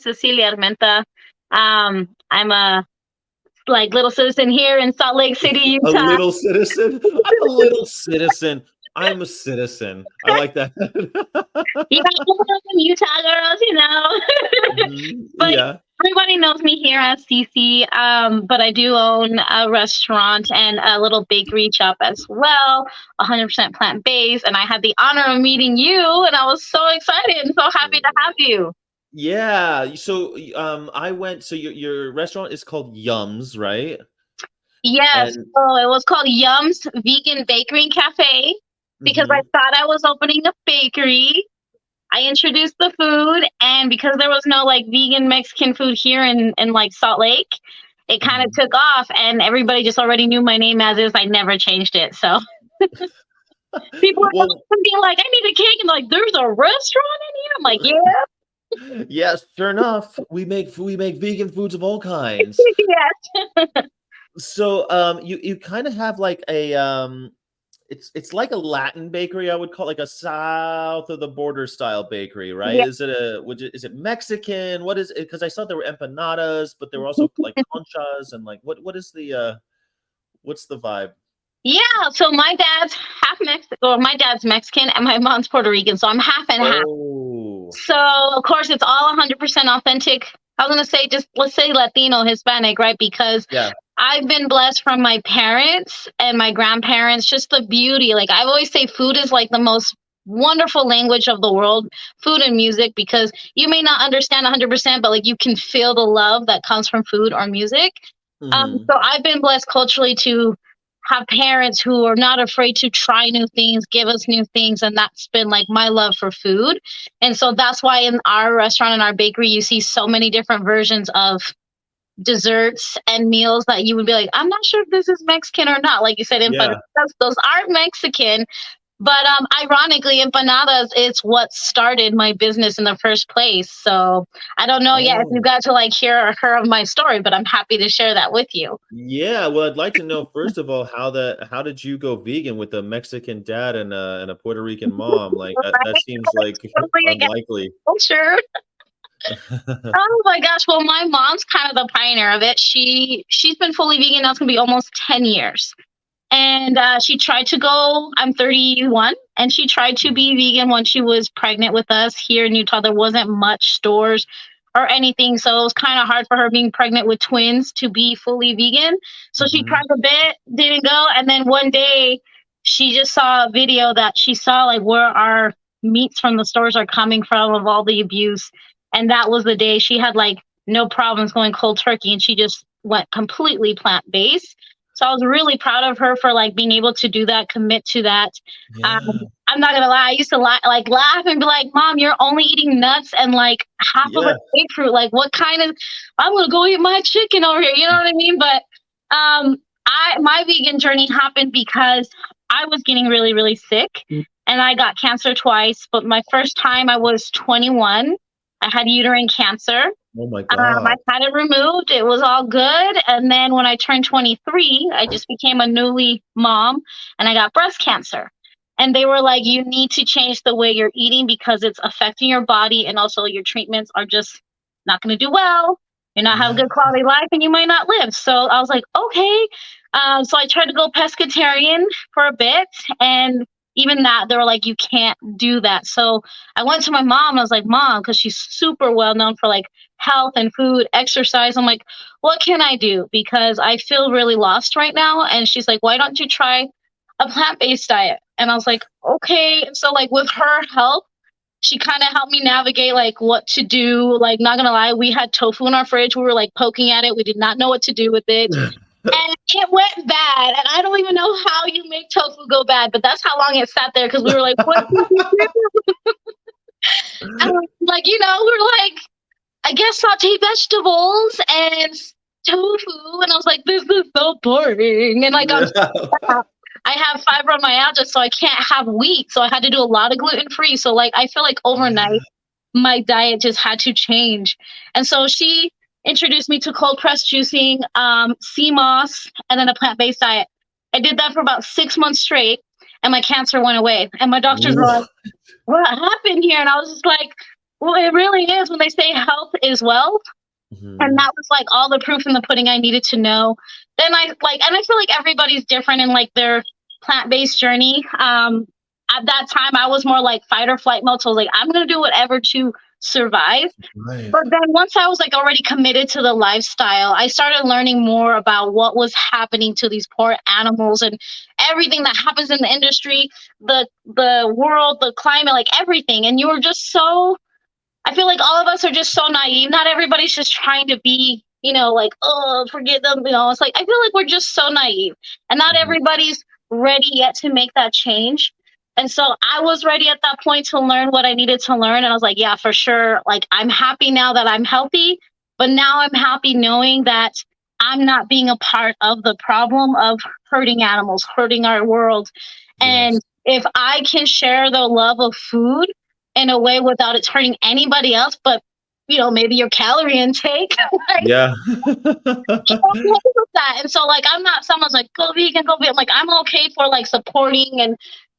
is Cecilia Armenta. I'm a like little citizen here in Salt Lake City, A Utah. little citizen. I'm a little citizen. I'm a citizen. I like that. Yeah, Utah girls, but Yeah. everybody knows me here as Cece. But I do own a restaurant and a little bakery shop as well, 100% plant based. And I had the honor of meeting you, and I was so excited and so happy to have you. Yeah. So I went so your restaurant is called Yums, right? Yes, And so it was called YUMMZ Vegan Bakery and Cafe because I mhm. thought I was opening a bakery. I introduced the food, and because there was no like vegan Mexican food here in like Salt Lake, it kind of Mhm. took off, and everybody just already knew my name as is. I never changed it, so people were Well, being like, "I need a cake," and like, "There's a restaurant in here." I'm like, "Yeah, yes, sure enough, we make vegan foods of all kinds. yes, So you kind of have like a it's like a Latin bakery, I would call, like a south of the border style bakery, right? yeah." Is it Mexican? What is it? Because I saw there were empanadas, but there were also like conchas and like what is the what's the vibe? Yeah, so my dad's half Mexican, or my dad's Mexican, and my mom's Puerto Rican, so I'm half and half. Oh, So of course it's all 100% authentic. I was gonna say just let's say Latino, Hispanic, right? Because yeah. I've been blessed from my parents and my grandparents, just the beauty. Like I always say, food is like the most wonderful language of the world, food and music, because you may not understand 100%, but like you can feel the love that comes from food or music. Hmm. So I've been blessed culturally to have parents who are not afraid to try new things, give us new things, and that's been like my love for food. And so that's why in our restaurant and our bakery, you see so many different versions of desserts and meals that you would be like, I'm not sure if this is Mexican or not. Like you said, empanadas, Yeah. those are Mexican. But ironically, empanadas is what started my business in the first place. So I don't know yet if you Oh. got to like hear or hear of my story, but I'm happy to share that with you. Yeah, well, I'd like to know first of all how did you go vegan with a Mexican dad and a Puerto Rican mom? Like that Right? seems like Totally against unlikely. culture. Oh my gosh. Well, my mom's kind of the pioneer of it. She's been fully vegan now. It's gonna be almost 10 years. And she tried to go, I'm 31, and she tried to be vegan when she was pregnant with us here in Utah. There wasn't much stores or anything, so it was kind of hard for her being pregnant with twins to be fully vegan. So she Mhm. tried a bit, didn't go, and then one day she just saw a video that she saw like where our meats from the stores are coming from of all the abuse, and that was the day she had like no problems going cold turkey, and she just went completely plant based. So I was really proud of her for like being able to do that, commit to that. Yeah. I'm not gonna lie, I used to like laugh and be like, "Mom, you're only eating nuts and like half of a Yeah. grapefruit. Like, what kind of? I'm gonna go eat my chicken over here." You know what I mean? But I my vegan journey happened because I was getting really really sick, and I got cancer twice. But my first time I was 21. I had uterine cancer. Oh my I god. had it removed. It was all good. And then when I turned 23, I just became a newly mom and I got breast cancer. And they were like, you need to change the way you're eating because it's affecting your body. And also, your treatments are just not going to do well. You're not having Yeah. good quality life and you might not live. So I was like, okay. So I tried to go pescatarian for a bit. And even that, they were like, you can't do that. So I went to my mom. I was like, Mom, because she's super well known for like health and food, exercise. I'm like, what can I do? Because I feel really lost right now. And she's like, why don't you try a plant-based diet? And I was like, okay. And so like with her help, she kind of helped me navigate like what to do. Like, not gonna lie, we had tofu in our fridge. We were like poking at it. We did not know what to do with it. And it went bad. And I don't even know how you make tofu go bad, but that's how long it sat there because we were like, what did you do? And like, we were like, I guess saute vegetables and tofu, and I was like, this is so boring. And like Yeah. I have fibromyalgia, so I can't have wheat, so I had to do a lot of gluten free. So like I feel like overnight my diet just had to change, and so she introduced me to cold pressed juicing, sea moss, and then a plant based diet. I did that for about 6 months straight, and my cancer went away. And my doctors were like, Wha- "What happened here?" And I was just like, Well, it really is when they say health is wealth. And Mhm. that was like all the proof in the pudding I needed to know. Then I like, and I feel like everybody's different in like their plant-based journey. At that time I was more like fight or flight mode. So I was like, I'm gonna do whatever to survive. Right. But then once I was like already committed to the lifestyle, I started learning more about what was happening to these poor animals and everything that happens in the industry, the world, the climate, like everything. And you were just so, I feel like all of us are just so naive. Not everybody's just trying to be, like, oh, forget them. It's like I feel like we're just so naive, and not Mhm. everybody's ready yet to make that change. And so I was ready at that point to learn what I needed to learn. And I was like, yeah, for sure. Like, I'm happy now that I'm healthy, but now I'm happy knowing that I'm not being a part of the problem of hurting animals, hurting our world. Yes. And if I can share the love of food in a way without it hurting anybody else, but maybe your calorie intake, like Yeah. I'm okay with that. And so like I'm not someone's like go vegan, go vegan. Like I'm okay for like supporting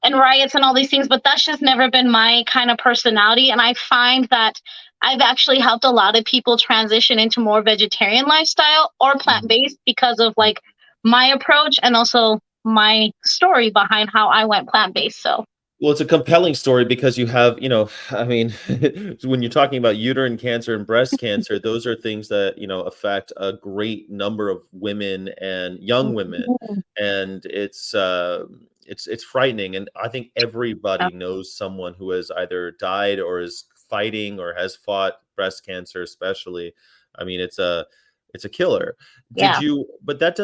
and riots and all these things, but that's just never been my kind of personality. And I find that I've actually helped a lot of people transition into more vegetarian lifestyle or plant Mhm. based because of like my approach and also my story behind how I went plant based. So Well, it's a compelling story because you have, I mean, when you're talking about uterine cancer and breast cancer, those are things that, affect a great number of women and young women. Mhm. And it's frightening. And I think Yeah. everybody knows someone who has either died or is fighting or has fought breast cancer, especially. I mean, it's a killer. Did Yeah. you, but that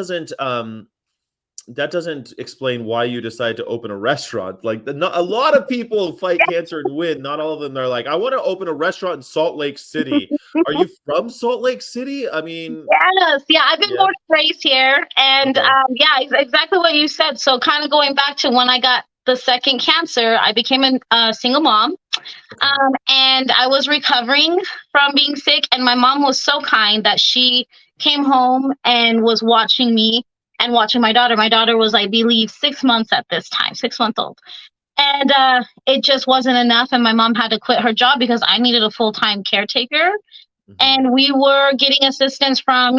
doesn't explain why you decide to open a restaurant. Like a lot of people fight cancer and win. Not all of them are like, I want to open a restaurant in Salt Lake City. Are you from Salt Lake City? I mean, Yes, yeah, I've been yeah. more raised here, and Okay. yeah, exactly what you said. So, kind of going back to when I got the second cancer, I became a single mom, Okay. and I was recovering from being sick. And my mom was so kind that she came home and was watching me and watching my daughter. My daughter was, I believe, 6 months at this time, 6 month old, and it just wasn't enough. And my mom had to quit her job because I needed a full time caretaker, Hmm. and we were getting assistance from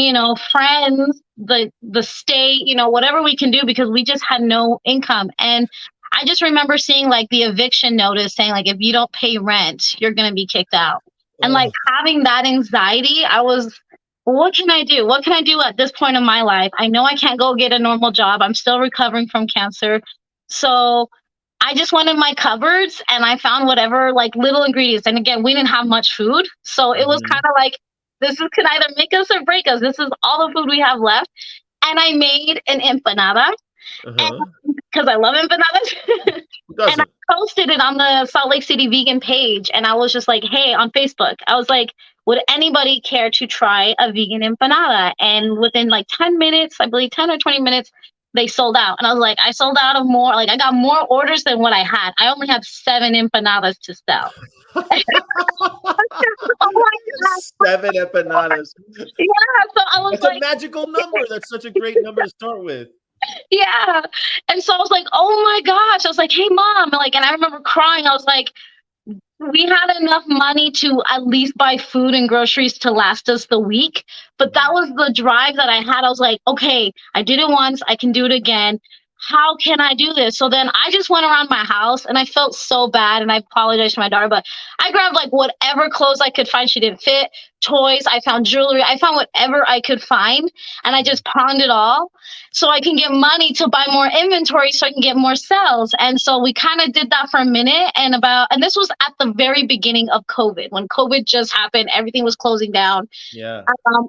friends, the state, whatever we can do because we just had no income. And I just remember seeing like the eviction notice saying like if you don't pay rent you're going to be kicked out, and like Oh, having that anxiety. I was, what can I do, what can I do at this point in my life? I know I can't go get a normal job, I'm still recovering from cancer. So I just went in my cupboards and I found whatever like little ingredients. And again, we didn't have much food. So it was kind hmm. of like, can either make us or break us. This is all the food we have left. And I made an empanada, and Uh-huh. because I love empanadas. Who And I doesn't? posted it on the Salt Lake City vegan page. And I was just like, hey, on Facebook, I was like, would anybody care to try a vegan empanada? And within like 10 minutes, I believe 10 or 20 minutes, they sold out. And I was like, I sold out of more. Like, I got more orders than what I had. I only have 7 empanadas to sell. Oh my God. 7 empanadas. Yeah. So I was That's a like, magical number. That's such a great number to start with. yeah. And so I was like, oh my gosh. I was like, hey, mom. Like, and I remember crying. I was like, we had enough money to at least buy food and groceries to last us the week. But that Mhm. was the drive that I had. I was like, okay, I did it once, I can do it again. How can I do this? So then I just went around my house and I felt so bad. And I apologized to my daughter, but I grabbed like whatever clothes I could find. She didn't fit, toys, I found jewelry, I found whatever I could find. And I Mhm. just pawned it all so I can get money to buy more inventory so I can get more sales. And so we kind of did that for a minute. And this was at the very beginning of COVID, when COVID just happened, everything was closing down. Yeah.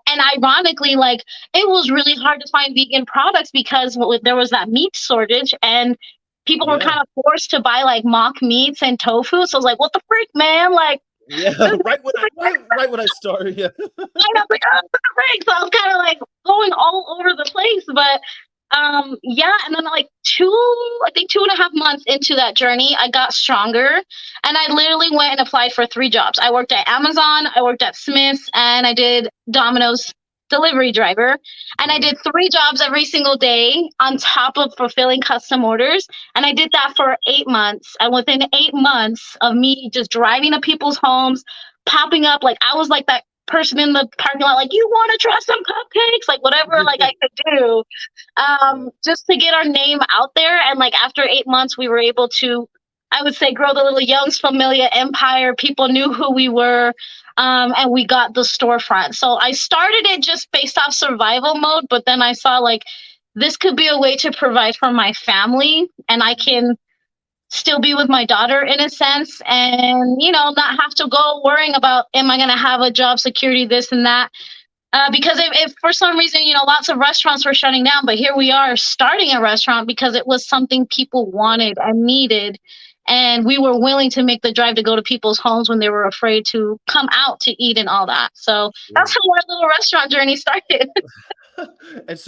And ironically, like it was really hard to find vegan products because there was that meat shortage, and people were Yeah. kind of forced to buy like mock meats and tofu. So I was like, what the freak, man? Like, Yeah. this is Right when I started. Yeah. I was like, oh, what the frick? So I was kind of like going all over the place. But yeah, and then like I think 2.5 months into that journey, I got stronger, and I literally went and applied for 3 jobs. I worked at Amazon, I worked at Smith's, and I did Domino's delivery driver. And I Okay. did 3 jobs every single day on top of fulfilling custom orders. And I did that for 8 months. And within 8 months of me just driving to people's homes, popping up. Like I was like that person in the parking lot, like, you want to try some cupcakes, like whatever, like I could do, Yeah. just to get our name out there. And like after 8 months, we were able to, I would say, grow the little Young's Familia empire. People knew who we were, and we got the storefront. So I started it just based off survival mode, but then I saw like this could be a way to provide for my family, and I can still be with my daughter in a sense, and not have to go worrying about, am I going to have a job security, this and that. Because if for some reason, lots of restaurants were shutting down, but here we are starting a restaurant because it was something people wanted and needed. And we were willing to make the drive to go to people's homes when they were afraid to come out to eat and all that. So that's Sure. how our little restaurant journey started. And so